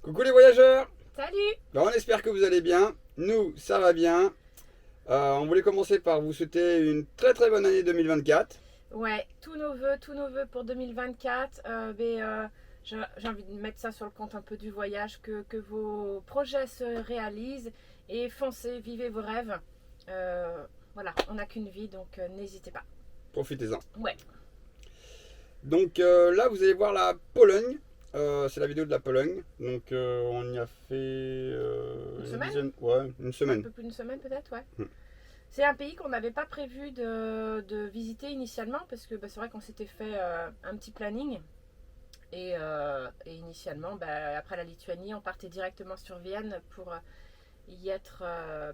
Coucou les voyageurs. Salut! On espère que vous allez bien. Nous, ça va bien. On voulait commencer par vous souhaiter une très très bonne année 2024. Ouais, tous nos vœux pour 2024. J'ai envie de mettre ça sur le compte un peu du voyage, que vos projets se réalisent et foncez, vivez vos rêves. Voilà, on n'a qu'une vie, donc n'hésitez pas. Profitez-en. Ouais. Donc là, vous allez voir la Pologne. C'est la vidéo de la Pologne. Donc on y a fait Une semaine une Un semaine. peu plus d'une semaine peut-être, ouais. Hmm. C'est un pays qu'on n'avait pas prévu de visiter initialement parce que c'est vrai qu'on s'était fait un petit planning. Et initialement, après la Lituanie, on partait directement sur Vienne pour y être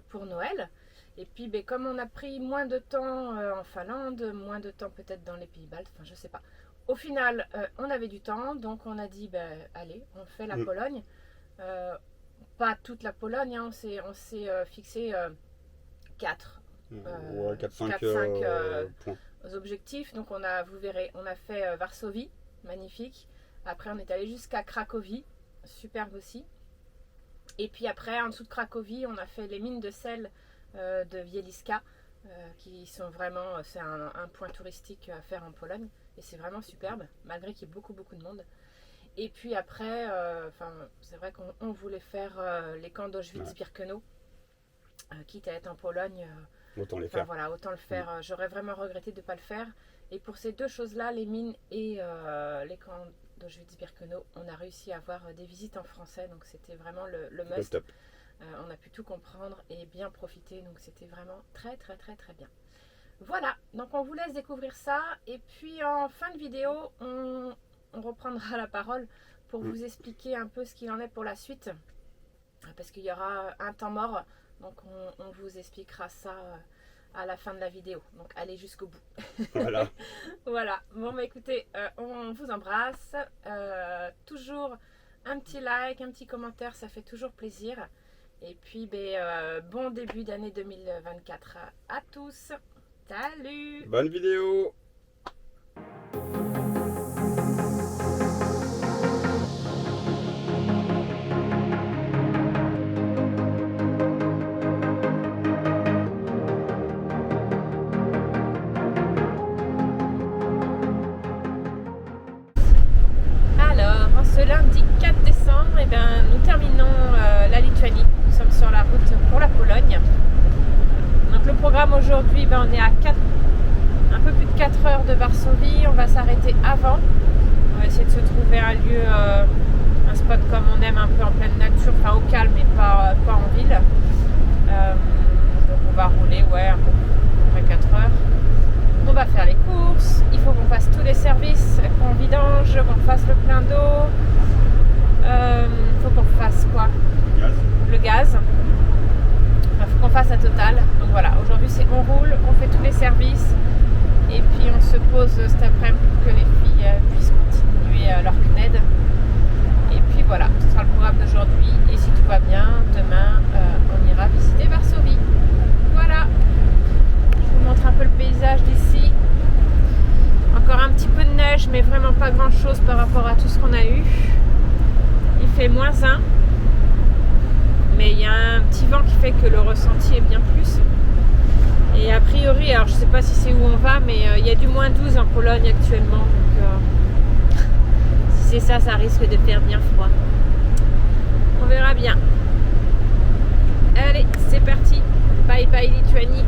pour Noël. Et puis, comme on a pris moins de temps en Finlande, moins de temps peut-être dans les pays baltes, enfin je sais pas. Au final, on avait du temps, donc on a dit, allez, on fait la Pologne. Pas toute la Pologne, hein, on s'est fixé 4. 4-5 points. Objectifs. Donc vous verrez, on a fait Varsovie, magnifique. Après, on est allé jusqu'à Cracovie, superbe aussi. Et puis après, en dessous de Cracovie, on a fait les mines de sel de Wieliczka, qui sont vraiment, c'est un point touristique à faire en Pologne. Et c'est vraiment superbe, malgré qu'il y ait beaucoup de monde. Et puis après, c'est vrai qu'on voulait faire les camps d'Auschwitz-Birkenau, quitte à être en Pologne. Autant les faire. Voilà, autant le faire. J'aurais vraiment regretté de ne pas le faire. Et pour ces deux choses-là, les mines et les camps d'Auschwitz-Birkenau, on a réussi à avoir des visites en français. Donc c'était vraiment le must. Top. On a pu tout comprendre et bien profiter. Donc c'était vraiment très bien. Voilà, donc on vous laisse découvrir ça. Et puis en fin de vidéo, on reprendra la parole pour vous expliquer un peu ce qu'il en est pour la suite. Parce qu'il y aura un temps mort. Donc on vous expliquera ça à la fin de la vidéo. Donc allez jusqu'au bout. Voilà. Voilà. Bon écoutez, on vous embrasse. Toujours un petit like, un petit commentaire, ça fait toujours plaisir. Et puis bon début d'année 2024 à tous. Salut! Bonne vidéo. Alors, ce lundi 4 décembre, nous terminons la Lituanie. Nous sommes sur la route pour la Pologne. Donc le programme aujourd'hui, on est à un peu plus de 4 heures de Varsovie. On va s'arrêter avant. On va essayer de se trouver un lieu, un spot comme on aime, un peu en pleine nature, enfin au calme et pas en ville. Donc on va rouler un peu après 4 heures. On va faire les courses. Il faut qu'on fasse tous les services, qu'on vidange, qu'on fasse le plein d'eau. Il faut qu'on fasse quoi? Le gaz. Il faut qu'on fasse à Total. Donc voilà, aujourd'hui c'est on roule, on fait tous les services et puis on se pose cet après-midi pour que les filles puissent continuer leur CNED. Et puis voilà, ce sera le programme d'aujourd'hui et si tout va bien, demain on ira visiter Varsovie. Voilà, je vous montre un peu le paysage d'ici. Encore un petit peu de neige mais vraiment pas grand chose par rapport à tout ce qu'on a eu. Il fait -1. Mais il y a un petit vent qui fait que le ressenti est bien plus. Et a priori, alors je sais pas si c'est où on va, mais il y a du -12 en Pologne actuellement. Donc si c'est ça, ça risque de faire bien froid. On verra bien. Allez, c'est parti. Bye bye Lituanie.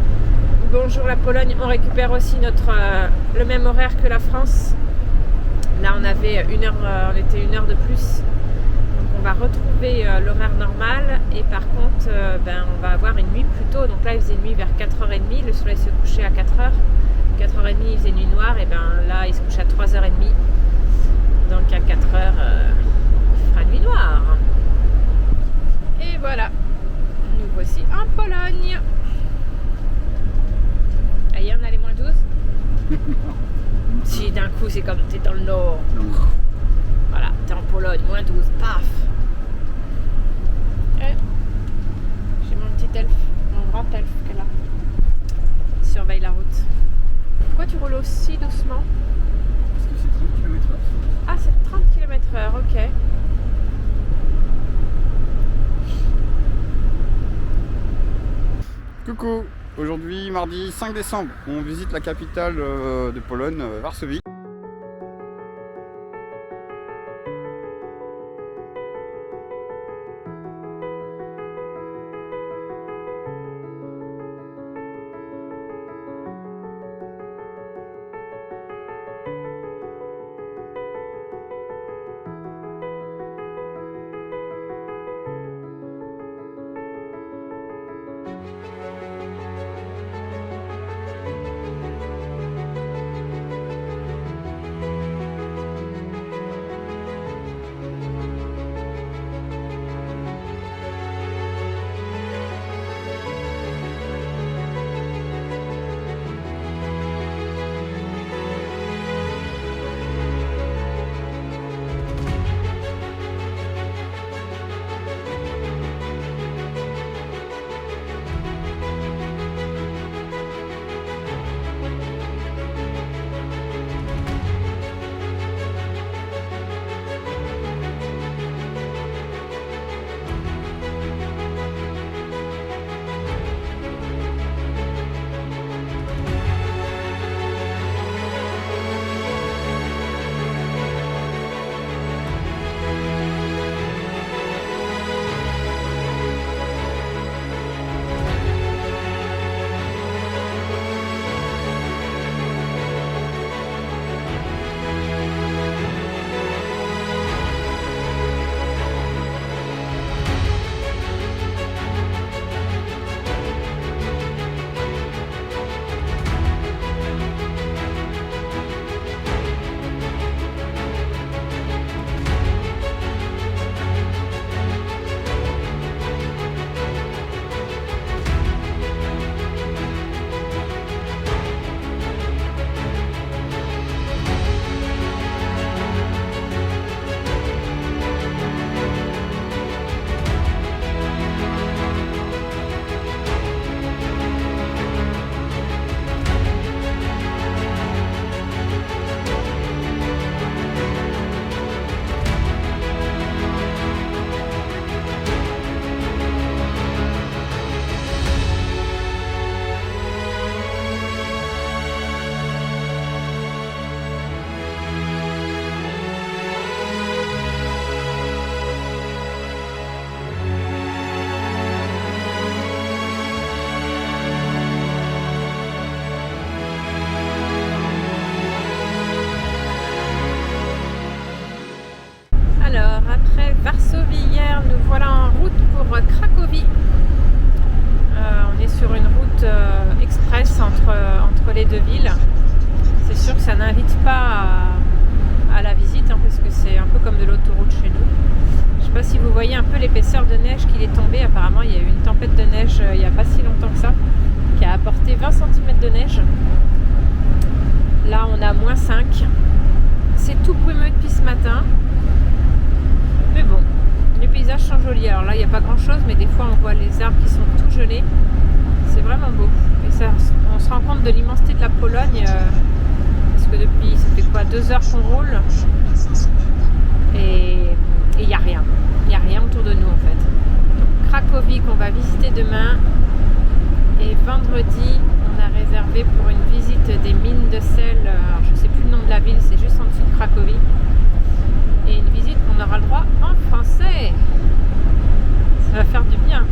Bonjour la Pologne. On récupère aussi le même horaire que la France. Là, on avait on était 1 heure de plus. On va retrouver l'horaire normal et par contre on va avoir une nuit plus tôt. Donc là il faisait nuit vers 4h30, le soleil se couchait à 4h. 4h30 il faisait nuit noire et là il se couche à 3h30. Donc à 4h il fera nuit noire. Et voilà, nous voici en Pologne. Ailleurs on a les -12. Si d'un coup c'est comme t'es dans le nord. Voilà, t'es en Pologne, -12, paf. J'ai mon petit elfe, mon grand elfe qui est là. Il surveille la route. Pourquoi tu roules aussi doucement? Parce que c'est 30 km/h. Ah, c'est 30 km/h, ok. Coucou, aujourd'hui mardi 5 décembre, on visite la capitale de Pologne, Varsovie. Alors, après Varsovie hier, nous voilà en route pour Cracovie. On est sur une route express entre les deux villes. C'est sûr que ça n'invite pas à la visite, hein, parce que c'est un peu comme de l'autoroute chez nous. Je ne sais pas si vous voyez un peu l'épaisseur de neige qu'il est tombé. Apparemment, il y a eu une tempête de neige il n'y a pas si longtemps que ça, qui a apporté 20 cm de neige. Là, on a -5. C'est tout brumeux depuis ce matin. Mais bon, les paysages sont jolis. Alors là, il n'y a pas grand chose, mais des fois, on voit les arbres qui sont tout gelés. C'est vraiment beau. Et ça, on se rend compte de l'immensité de la Pologne. Parce que depuis, ça fait quoi, 2 heures qu'on roule. Et il n'y a rien. Il n'y a rien autour de nous, en fait. Donc, Cracovie, qu'on va visiter demain. Et vendredi, on a réservé pour une visite des mines de sel. Alors, je ne sais plus le nom de la ville, c'est juste en dessous de Cracovie. Et une visite qu'on aura le droit en français. Ça va faire du bien.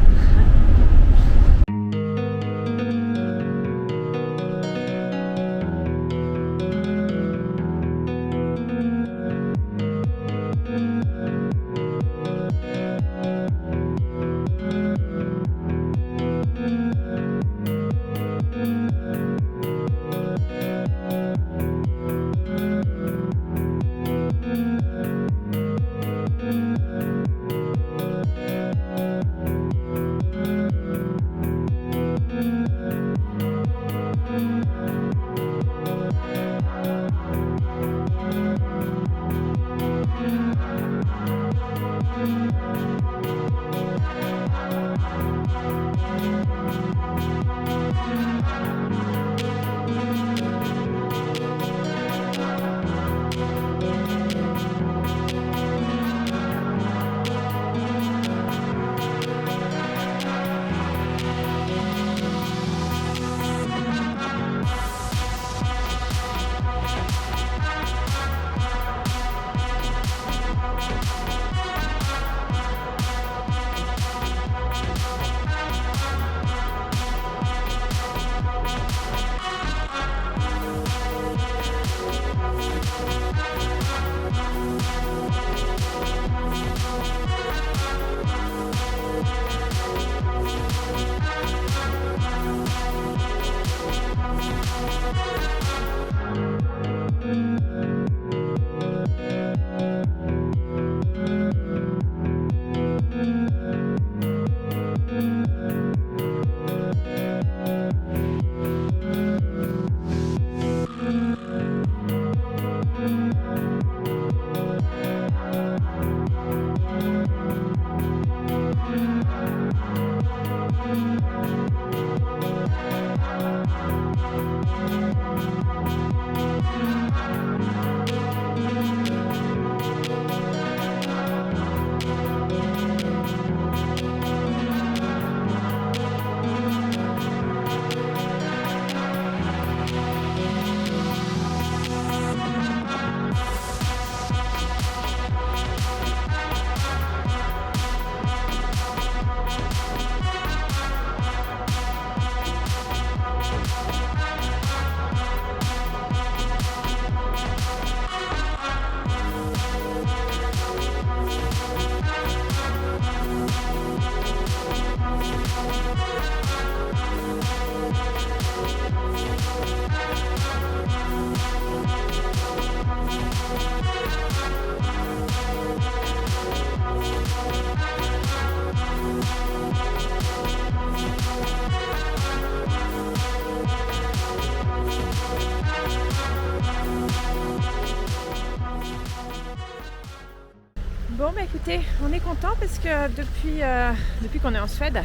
l'été. On est content parce que depuis qu'on est en Suède,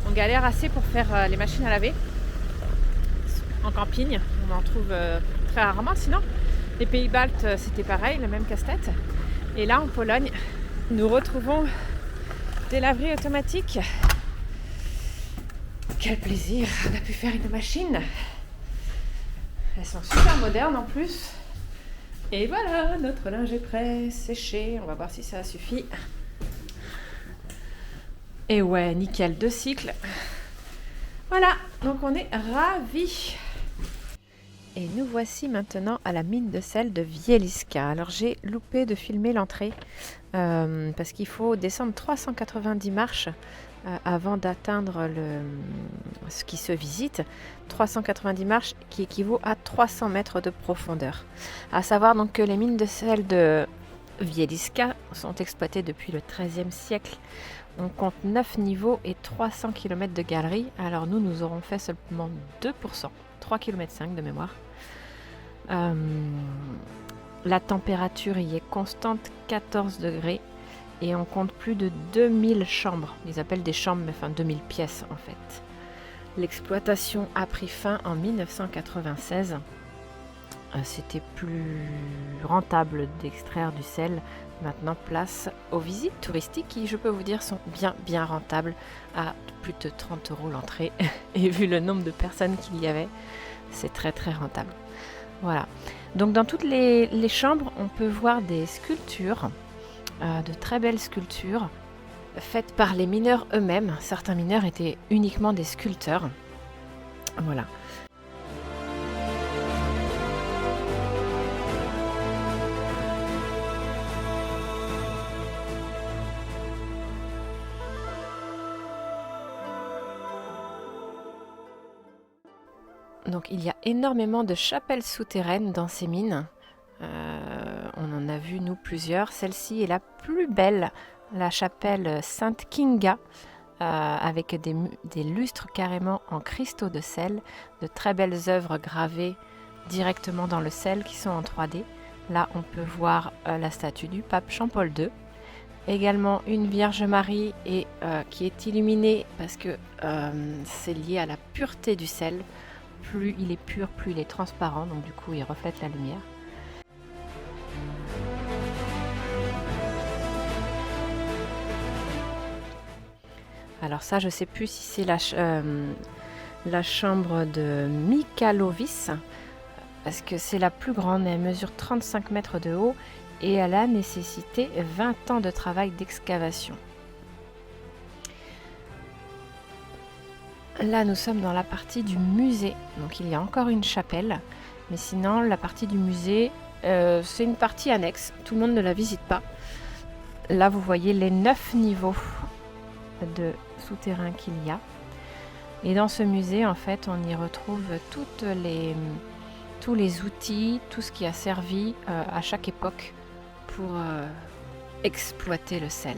on galère assez pour faire les machines à laver. En camping, on en trouve très rarement. Sinon, les pays baltes, c'était pareil, le même casse-tête. Et là, en Pologne, nous retrouvons des laveries automatiques. Quel plaisir! On a pu faire une machine. Elles sont super modernes en plus. Et voilà, notre linge est prêt, séché. On va voir si ça suffit. Et ouais, nickel, 2 cycles. Voilà, donc on est ravis. Et nous voici maintenant à la mine de sel de Wieliska. Alors j'ai loupé de filmer l'entrée parce qu'il faut descendre 390 marches avant d'atteindre ce qui se visite. 390 marches qui équivaut à 300 mètres de profondeur. À savoir donc que les mines de sel de Wieliska sont exploitées depuis le XIIIe siècle. On compte 9 niveaux et 300 km de galeries. Alors nous aurons fait seulement 2%, 3,5 km de mémoire. La température y est constante, 14 degrés. Et on compte plus de 2000 chambres. Ils appellent des chambres, mais enfin 2000 pièces en fait. L'exploitation a pris fin en 1996. C'était plus rentable d'extraire du sel. Maintenant, place aux visites touristiques qui, je peux vous dire, sont bien rentables à plus de 30 € l'entrée. Et vu le nombre de personnes qu'il y avait, c'est très rentable. Voilà. Donc dans toutes les chambres, on peut voir des sculptures, de très belles sculptures faites par les mineurs eux-mêmes. Certains mineurs étaient uniquement des sculpteurs. Voilà. Donc il y a énormément de chapelles souterraines dans ces mines. On en a vu nous plusieurs. Celle-ci est la plus belle, la chapelle Sainte Kinga, avec des lustres carrément en cristaux de sel, de très belles œuvres gravées directement dans le sel qui sont en 3D. Là on peut voir la statue du pape Jean-Paul II. Également une Vierge Marie qui est illuminée parce que c'est lié à la pureté du sel. Plus il est pur, plus il est transparent, donc du coup il reflète la lumière. Alors ça, je ne sais plus si c'est la chambre de Michalovis, parce que c'est la plus grande, elle mesure 35 mètres de haut et elle a nécessité 20 ans de travail d'excavation. Là, nous sommes dans la partie du musée, donc il y a encore une chapelle, mais sinon la partie du musée, c'est une partie annexe, tout le monde ne la visite pas. Là, vous voyez les 9 niveaux de souterrain qu'il y a. Et dans ce musée, en fait, on y retrouve tous les outils, tout ce qui a servi à chaque époque pour exploiter le sel.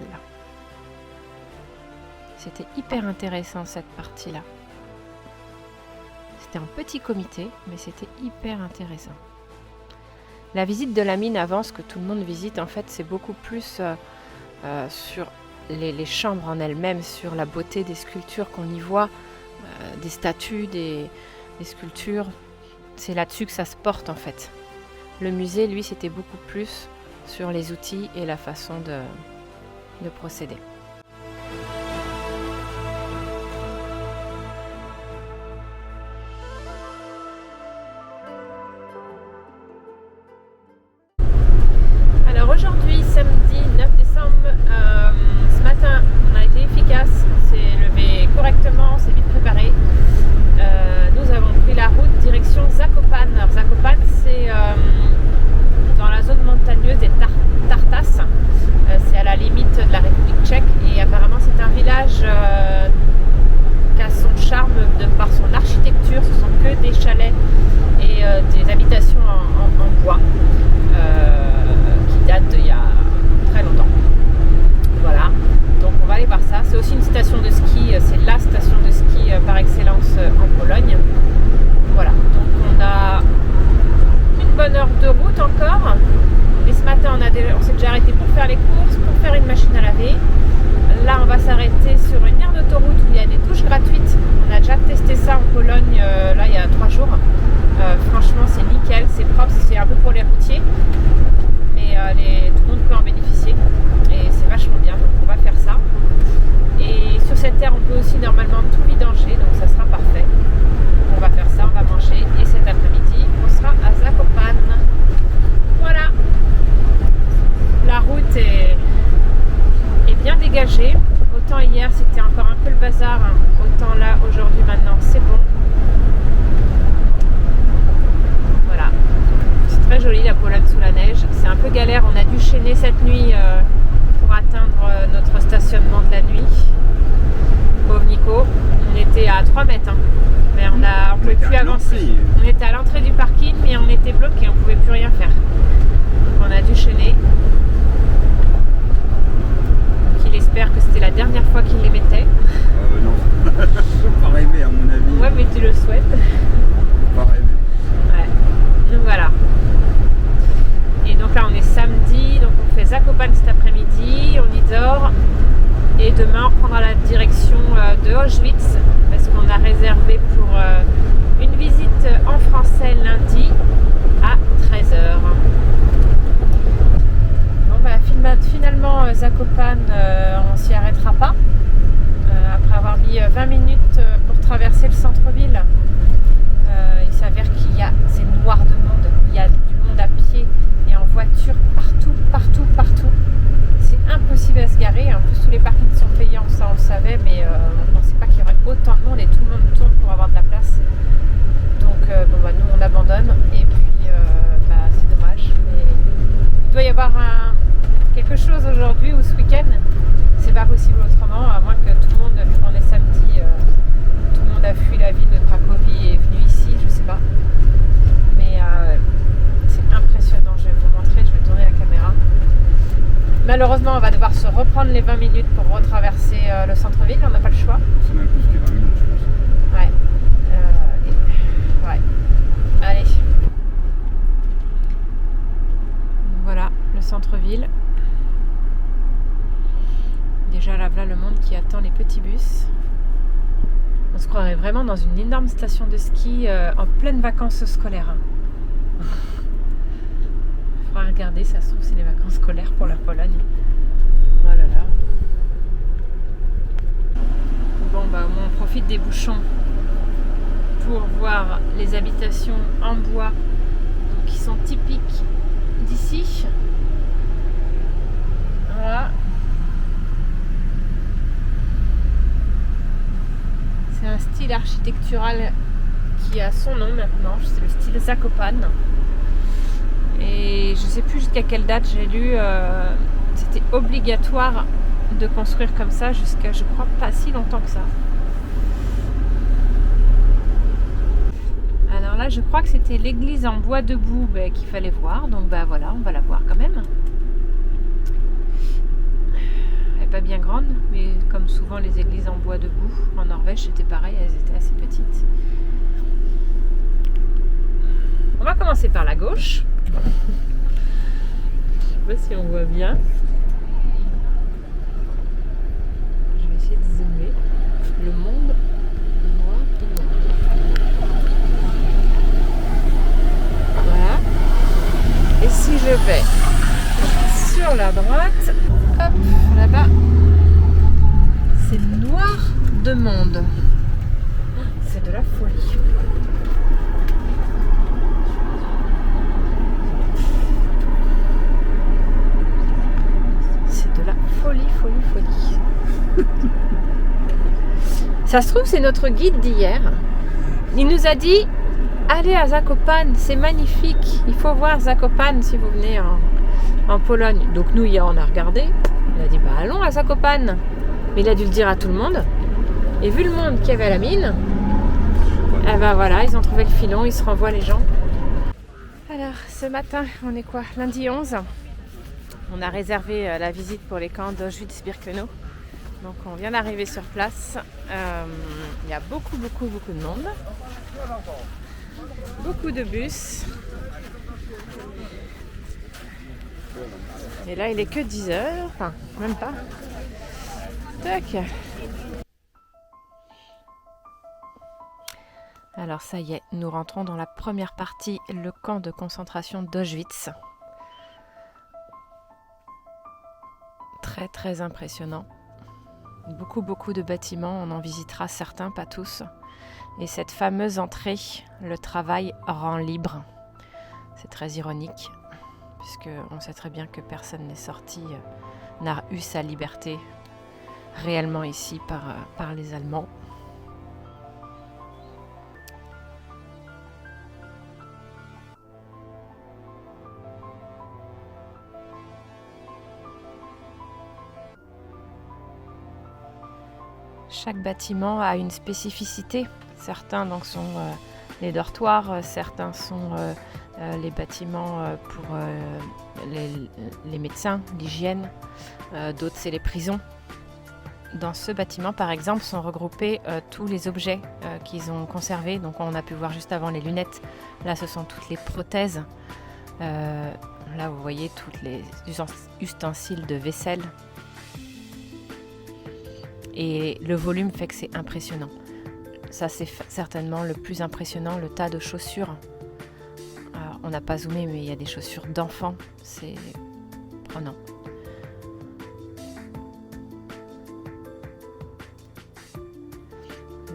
C'était hyper intéressant cette partie-là. C'était un petit comité, mais c'était hyper intéressant. La visite de la mine avant, ce que tout le monde visite, en fait, c'est beaucoup plus sur les chambres en elles-mêmes, sur la beauté des sculptures qu'on y voit, des statues, des sculptures. C'est là-dessus que ça se porte en fait. Le musée, lui, c'était beaucoup plus sur les outils et la façon de procéder. Alors aujourd'hui, samedi 9 décembre, ce matin, on a été efficace, on s'est levé correctement, on s'est vite préparé. Nous avons pris la route direction Zakopane. Alors Zakopane, c'est dans la zone montagneuse des Tartas. C'est à la limite de la République tchèque et apparemment c'est un village qui a son charme de par son architecture. Ce sont que des chalets et des habitations en bois qui datent d'il y a très longtemps. Voilà, donc on va aller voir ça. C'est aussi une station de ski, c'est la station de ski par excellence en Pologne. Voilà, donc on a une bonne heure de route encore. Et ce matin, on s'est déjà arrêté pour faire les courses, pour faire une machine machine à laver. Là, on va s'arrêter sur une aire d'autoroute où il y a des douches gratuites. On a déjà testé ça en Pologne, là, il y a 3 jours. Franchement, c'est nickel, c'est propre, c'est un peu pour les routiers. Mais tout le monde peut en bénéficier. Et c'est vachement bien, donc on va faire ça. Et sur cette terre, on peut aussi normalement tout vidanger, donc ça sera parfait. On va faire ça, on va manger. Et cet après-midi, on sera à Zakopane. Voilà. La route est bien dégagée. Autant hier, c'était encore un peu le bazar. Autant là, aujourd'hui, maintenant, c'est bon. Voilà. C'est très joli la Pologne sous la neige. C'est un peu galère. On a dû chaîner cette nuit pour atteindre notre stationnement de la nuit. Pauvre Nico. On était à 3 mètres. Hein. Mais on ne pouvait plus avancer. On était à l'entrée du parking, mais on était bloqué. On ne pouvait plus rien faire. Donc on a dû chaîner. Donc il espère que c'était la dernière fois qu'il les mettait. Non. Faut pas rêver à mon avis. Ouais, mais tu le souhaites. Faut pas rêver. Ouais. Donc voilà. Et donc là on est samedi, donc on fait Zakopane cet après-midi, on y dort. Et demain on prendra la direction de Auschwitz parce qu'on a réservé pour une visite en français lundi à 13h. Bon bah finalement Zakopane on s'y arrêtera pas. Après avoir mis 20 minutes pour traverser le centre-ville. Il s'avère c'est noir de monde, il y a du monde à pied et en voiture partout. C'est impossible à se garer, en plus tous les parkings sont payants, ça on le savait, mais on ne pensait pas qu'il y aurait autant de monde et tout le monde tourne pour avoir de la place. Donc nous on abandonne et puis c'est dommage. Mais il doit y avoir quelque chose aujourd'hui ou ce week-end, c'est pas possible autrement, à moins que tout le monde, vu qu'on est samedi, tout le monde a fui la ville de Cracovie et est venu ici, je sais pas. Mais c'est impressionnant, je vais vous montrer, je vais tourner la caméra. Malheureusement, on va devoir se reprendre les 20 minutes pour retraverser le centre-ville, on n'a pas le choix. C'est même plus que 20 minutes, je pense. Ouais. Ouais. Allez. Voilà, le centre-ville. Déjà là, voilà le monde qui attend les petits bus. On se croirait vraiment dans une énorme station de ski en pleine vacances scolaires. Il faudra regarder, ça se trouve c'est les vacances scolaires pour la Pologne. Oh là là. Bon bah au moins on profite des bouchons pour voir les habitations en bois donc, qui sont typiques d'ici. Voilà. C'est un style architectural qui a son nom maintenant, c'est le style Zakopane. Et je sais plus jusqu'à quelle date j'ai lu, c'était obligatoire de construire comme ça jusqu'à, je crois, pas si longtemps que ça. Alors là, je crois que c'était l'église en bois debout qu'il fallait voir, donc voilà, on va la voir quand même. Elle n'est pas bien grande, mais comme souvent les églises en bois debout, en Norvège c'était pareil, elles étaient assez petites. On va commencer par la gauche. Je sais pas si on voit bien. Je vais essayer de zoomer. Le monde noir de monde. Voilà. Et si je vais sur la droite, hop, là-bas, c'est noir de monde. C'est de la folie. Folie. Ça se trouve, c'est notre guide d'hier. Il nous a dit allez à Zakopane, c'est magnifique. Il faut voir Zakopane si vous venez en Pologne. Donc nous, hier, on a regardé. Il a dit allons à Zakopane. Mais il a dû le dire à tout le monde. Et vu le monde qu'il y avait à la mine, eh ben voilà, ils ont trouvé le filon, ils se renvoient les gens. Alors, ce matin, on est quoi? Lundi 11. On a réservé la visite pour les camps d'Auschwitz-Birkenau. Donc on vient d'arriver sur place. Il y a beaucoup de monde. Beaucoup de bus. Et là, il est que 10h, enfin, même pas. Tac. Alors ça y est, nous rentrons dans la première partie, le camp de concentration d'Auschwitz. Très très impressionnant. Beaucoup de bâtiments, on en visitera certains, pas tous. Et cette fameuse entrée, le travail rend libre. C'est très ironique, puisqu'on sait très bien que personne n'est sorti, n'a eu sa liberté réellement ici par les Allemands. Chaque bâtiment a une spécificité. Certains donc, sont les dortoirs, certains sont les bâtiments pour les médecins, l'hygiène, d'autres c'est les prisons. Dans ce bâtiment par exemple sont regroupés tous les objets qu'ils ont conservés. Donc on a pu voir juste avant les lunettes, là ce sont toutes les prothèses. Là vous voyez tous les ustensiles de vaisselle. Et le volume fait que c'est impressionnant. Ça, c'est certainement le plus impressionnant, le tas de chaussures. Alors, on n'a pas zoomé, mais il y a des chaussures d'enfants. C'est prenant.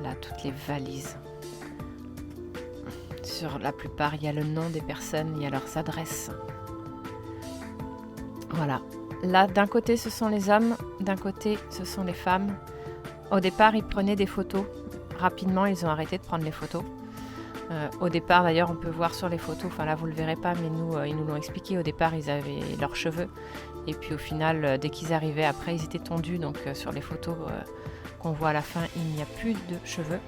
Là, toutes les valises. Sur la plupart, il y a le nom des personnes, il y a leurs adresses. Voilà. Là, d'un côté, ce sont les hommes, d'un côté, ce sont les femmes. Au départ, ils prenaient des photos. Rapidement, ils ont arrêté de prendre les photos. Au départ, d'ailleurs, on peut voir sur les photos, enfin là, vous ne le verrez pas, mais nous, ils nous l'ont expliqué. Au départ, ils avaient leurs cheveux. Et puis, au final, dès qu'ils arrivaient, après, ils étaient tondus. Donc, sur les photos qu'on voit à la fin, il n'y a plus de cheveux.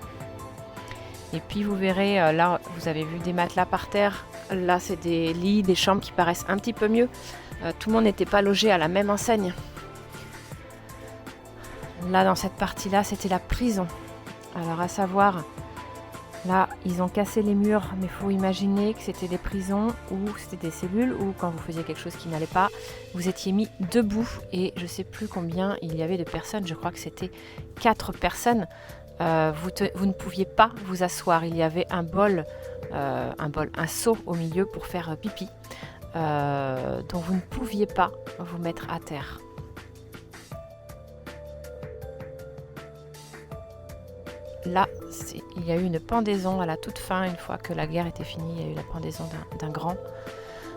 Et puis, vous verrez, là, vous avez vu des matelas par terre. Là, c'est des lits, des chambres qui paraissent un petit peu mieux. Tout le monde n'était pas logé à la même enseigne. Là, dans cette partie-là, c'était la prison. Alors, à savoir, là, ils ont cassé les murs, mais il faut imaginer que c'était des prisons ou c'était des cellules où, quand vous faisiez quelque chose qui n'allait pas, vous étiez mis debout. Et je ne sais plus combien il y avait de personnes. Je crois que c'était 4 personnes. Vous ne pouviez pas vous asseoir. Il y avait un seau au milieu pour faire pipi. Donc vous ne pouviez pas vous mettre à terre. Là, il y a eu une pendaison à la toute fin, une fois que la guerre était finie, il y a eu la pendaison d'un grand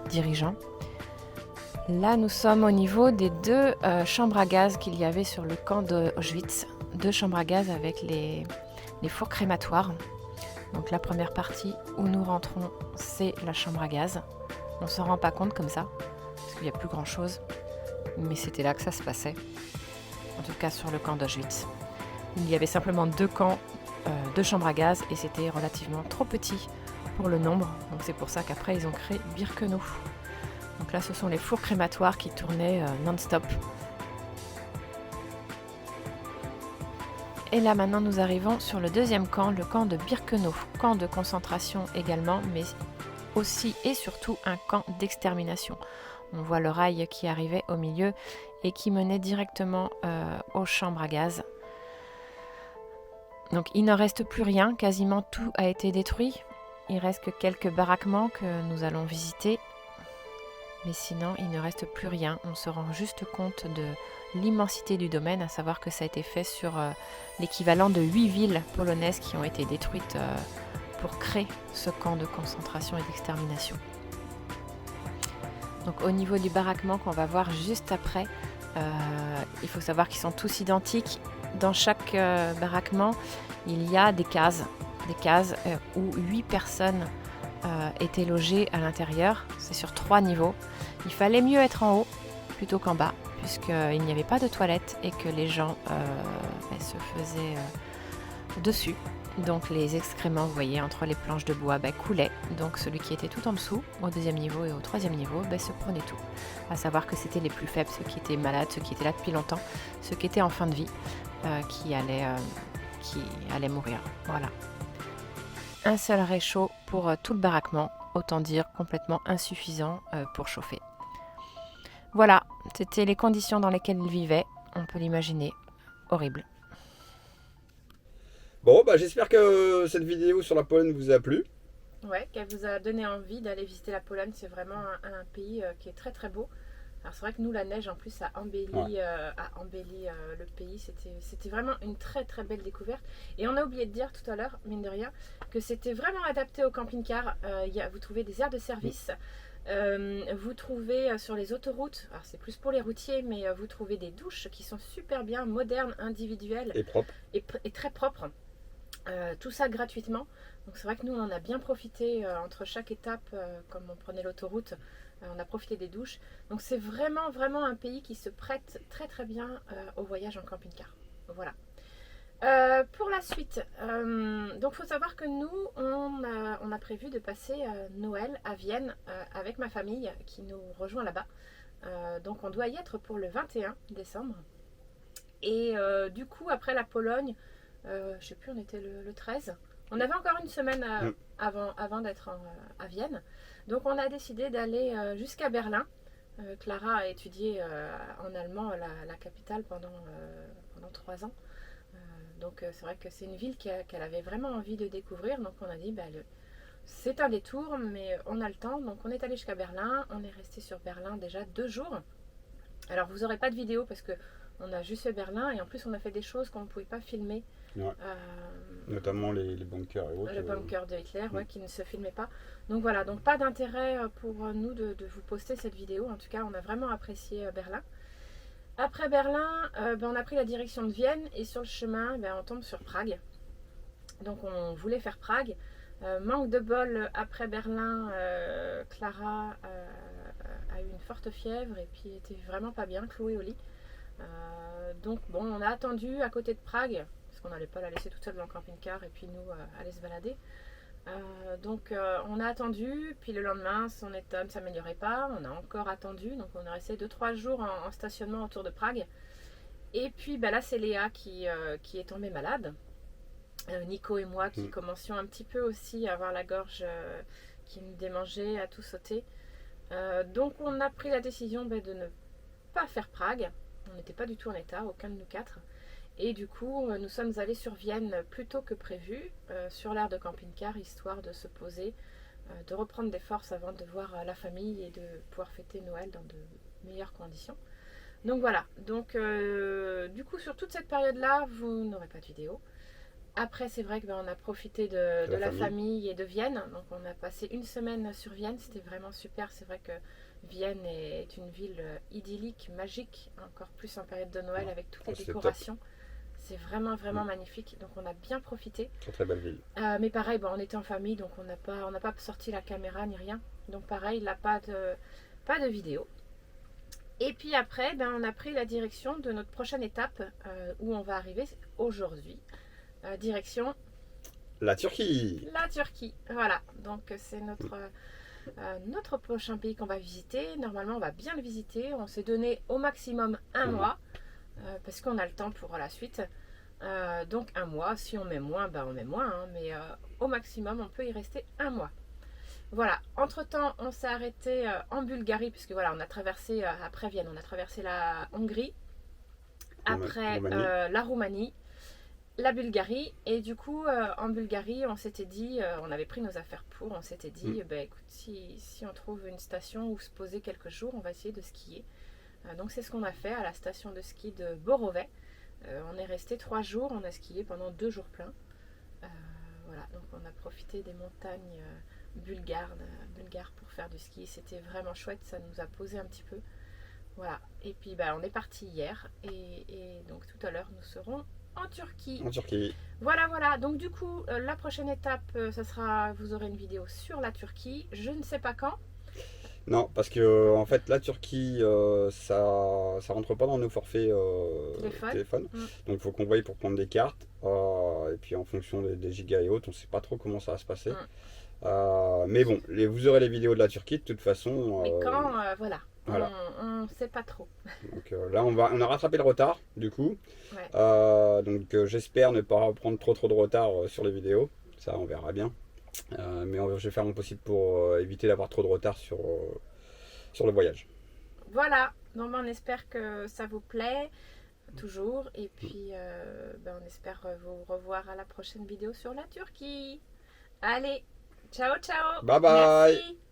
dirigeant. Là, nous sommes au niveau des 2 chambres à gaz qu'il y avait sur le camp d'Auschwitz. 2 chambres à gaz avec les fours crématoires. Donc la première partie où nous rentrons, c'est la chambre à gaz. On ne s'en rend pas compte comme ça, parce qu'il n'y a plus grand chose. Mais c'était là que ça se passait. En tout cas sur le camp d'Auschwitz. Il y avait simplement 2 camps, 2 chambres à gaz, et c'était relativement trop petit pour le nombre. Donc c'est pour ça qu'après ils ont créé Birkenau. Donc là ce sont les fours crématoires qui tournaient non-stop. Et là maintenant nous arrivons sur le deuxième camp, le camp de Birkenau. Camp de concentration également, mais aussi et surtout un camp d'extermination. On voit le rail qui arrivait au milieu et qui menait directement aux chambres à gaz. Donc il ne reste plus rien, quasiment tout a été détruit. Il reste que quelques baraquements que nous allons visiter. Mais sinon, il ne reste plus rien. On se rend juste compte de l'immensité du domaine, à savoir que ça a été fait sur l'équivalent de 8 villes polonaises qui ont été détruites pour créer ce camp de concentration et d'extermination. Donc au niveau du baraquement qu'on va voir juste après, il faut savoir qu'ils sont tous identiques. Dans chaque baraquement, il y a des cases où 8 personnes étaient logées à l'intérieur. C'est sur 3 niveaux. Il fallait mieux être en haut plutôt qu'en bas, puisqu'il n'y avait pas de toilettes et que les gens se faisaient dessus. Donc les excréments, vous voyez, entre les planches de bois coulaient. Donc celui qui était tout en dessous, au 2e niveau et au 3e niveau, se prenait tout. À savoir que c'était les plus faibles, ceux qui étaient malades, ceux qui étaient là depuis longtemps, ceux qui étaient en fin de vie, qui allaient mourir. Voilà. Un seul réchaud pour tout le baraquement, autant dire complètement insuffisant pour chauffer. Voilà, c'était les conditions dans lesquelles ils vivaient. On peut l'imaginer. Horrible. Bon, bah j'espère que cette vidéo sur la Pologne vous a plu. Ouais, qu'elle vous a donné envie d'aller visiter la Pologne. C'est vraiment un pays qui est très très beau. Alors c'est vrai que nous, la neige en plus a embelli le pays. C'était vraiment une très très belle découverte. Et on a oublié de dire tout à l'heure, mine de rien, que c'était vraiment adapté au camping-car. Vous trouvez des aires de service. Vous trouvez sur les autoroutes, alors c'est plus pour les routiers, mais vous trouvez des douches qui sont super bien, modernes, individuelles Et propre. et très propres. Tout ça gratuitement. Donc c'est vrai que nous on en a bien profité entre chaque étape, comme on prenait l'autoroute, on a profité des douches. Donc c'est vraiment vraiment un pays qui se prête très très bien au voyage en camping-car. Voilà. Pour la suite, donc il faut savoir que nous on a prévu de passer Noël à Vienne avec ma famille qui nous rejoint là-bas. Donc on doit y être pour le 21 décembre. Et du coup après la Pologne, je sais plus, on était le 13. On avait encore une semaine avant d'être à Vienne. Donc on a décidé d'aller jusqu'à Berlin. Clara a étudié en allemand la capitale pendant 3 ans. Donc c'est vrai que c'est une ville qu'elle avait vraiment envie de découvrir. Donc on a dit, c'est un détour, mais on a le temps. Donc on est allé jusqu'à Berlin. On est resté sur Berlin déjà 2 jours. Alors vous n'aurez pas de vidéo parce que on a juste fait Berlin. Et en plus on a fait des choses qu'on ne pouvait pas filmer. Ouais. Notamment les bunkers et autres. Le bunker de Hitler, qui ne se filmait pas. Donc voilà, donc pas d'intérêt pour nous de vous poster cette vidéo. En tout cas, on a vraiment apprécié Berlin. Après Berlin, on a pris la direction de Vienne et sur le chemin, on tombe sur Prague. Donc on voulait faire Prague. Manque de bol, après Berlin, Clara a eu une forte fièvre et puis était vraiment pas bien, clouée au lit. Donc bon, on a attendu à côté de Prague. On n'allait pas la laisser toute seule dans le camping-car et puis nous aller se balader. Donc on a attendu, puis le lendemain son état ne s'améliorait pas, on a encore attendu, donc on est resté 2-3 jours en stationnement autour de Prague. Et puis là c'est Léa qui est tombée malade. Nico et moi qui commencions un petit peu aussi à avoir la gorge qui nous démangeait, à tout sauter. Donc on a pris la décision de ne pas faire Prague. On n'était pas du tout en état, aucun de nous 4. Et du coup, nous sommes allés sur Vienne plus tôt que prévu, sur l'aire de camping-car, histoire de se poser, de reprendre des forces avant de voir la famille et de pouvoir fêter Noël dans de meilleures conditions. Donc voilà, donc du coup sur toute cette période-là, vous n'aurez pas de vidéo. Après, c'est vrai qu'on a profité de la famille et de Vienne. Donc on a passé une semaine sur Vienne, c'était vraiment super. C'est vrai que Vienne est une ville idyllique, magique, encore plus en période de Noël avec toutes les décorations. C'est vraiment vraiment magnifique, donc on a bien profité. Très très belle ville. Mais pareil, on était en famille, donc on n'a pas sorti la caméra ni rien. Donc pareil, il n'a pas de vidéo. Et puis après, on a pris la direction de notre prochaine étape où on va arriver aujourd'hui. Direction la Turquie. La Turquie, voilà. Donc c'est notre prochain pays qu'on va visiter. Normalement, on va bien le visiter. On s'est donné au maximum un mois. Parce qu'on a le temps pour la suite. Donc un mois, si on met moins, on met moins, mais au maximum on peut y rester un mois. Voilà, entre temps on s'est arrêté en Bulgarie, puisque voilà, on a traversé après Vienne, on a traversé la Hongrie, après la Roumanie, la Bulgarie, et du coup en Bulgarie on s'était dit, on avait pris nos affaires on s'était dit, écoute, si on trouve une station où se poser quelques jours, on va essayer de skier. Donc c'est ce qu'on a fait à la station de ski de Borovets. On est resté 3 jours, on a skié pendant 2 jours pleins. Voilà, donc on a profité des montagnes bulgares pour faire du ski. C'était vraiment chouette, ça nous a posé un petit peu. Voilà, et puis on est parti hier et donc tout à l'heure nous serons en Turquie. En Turquie. Voilà, donc du coup la prochaine étape, ça sera, vous aurez une vidéo sur la Turquie. Je ne sais pas quand. Non, parce que en fait la Turquie ça rentre pas dans nos forfaits téléphone. Donc il faut qu'on voie pour prendre des cartes et puis en fonction des gigas et autres, on sait pas trop comment ça va se passer. Mais bon, vous aurez les vidéos de la Turquie de toute façon. Mais quand voilà. On sait pas trop. Donc là on a rattrapé le retard du coup. Donc j'espère ne pas prendre trop de retard sur les vidéos. Ça on verra bien. Mais je vais faire mon possible pour éviter d'avoir trop de retard sur le voyage. Voilà, Donc on espère que ça vous plaît toujours. Et puis on espère vous revoir à la prochaine vidéo sur la Turquie. Allez, ciao ciao. Bye bye. Merci.